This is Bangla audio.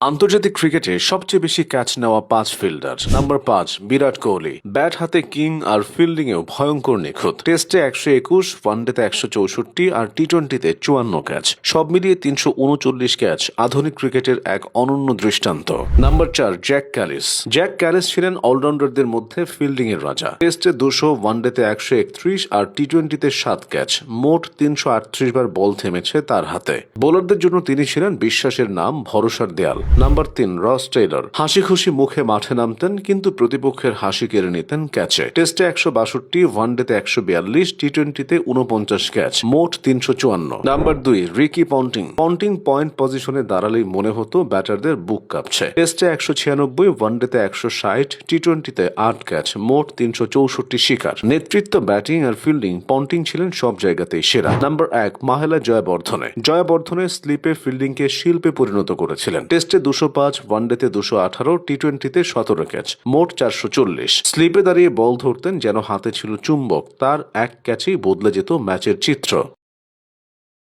আন্তর্জাতিক ক্রিকেটে সবচেয়ে বেশি ক্যাচ নেওয়া 5 fielder. Number 5 Virat Kohli. Bat হাতে কিং আর ফিল্ডিংয়েও ভয়ঙ্কর নিখুঁত। টেস্টে 121, ওয়ানডেতে 164 আর টি-20তে 54 ক্যাচ, সব মিলিয়ে 339 ক্যাচ আধুনিক ক্রিকেটের এক অনন্য দৃষ্টান্ত। Number 4 Jack Kallis. Jack Kallis ছিলেন অলরাউন্ডারদের মধ্যে ফিল্ডিংয়ের রাজা। টেস্টে 200, ওয়ানডেতে 131 আর টি-20তে 7 ক্যাচ, মোট 338 বার বল থেমেছে তার হাতে। বোলারদের জন্য তিনি ছিলেন বিশ্বাসের নাম, ভরসার দেয়াল। নাম্বার 3 রস টেইলর। হাসি খুশি মুখে মাঠে নামতেন, কিন্তু প্রতিপক্ষের হাসি কেড়ে নিতেন ক্যাচে। টেস্টে 162, ওয়ানডেতে 142, টি-20তে 49 ক্যাচ, মোট 354। Number 2 Ricky Ponting. Ponting point পজিশনে দাঁড়ালেই মনে হতো ব্যাটারদের বুক কাঁপছে। টেস্টে 196, ওয়ানডেতে 160, টি-20তে 8 ক্যাচ, মোট 364 শিকার। নেতৃত্ব, ব্যাটিং আর ফিল্ডিং পন্টিং ছিলেন সব জায়গাতেই সেরা। নাম্বার 1 মাহেলা জয়াবর্ধনে। জয়াবর্ধনে স্লিপে ফিল্ডিংকে শিল্পে পরিণত করেছিলেন। টেস্টে 205, ওয়ানডেতে 218, টি-20তে 17 ক্যাচ, মোট 440। স্লিপে দাঁড়িয়ে বল ধরতেন যেন হাতে ছিল চুম্বক, তার এক ক্যাচেই বদলে যেত ম্যাচের চিত্র।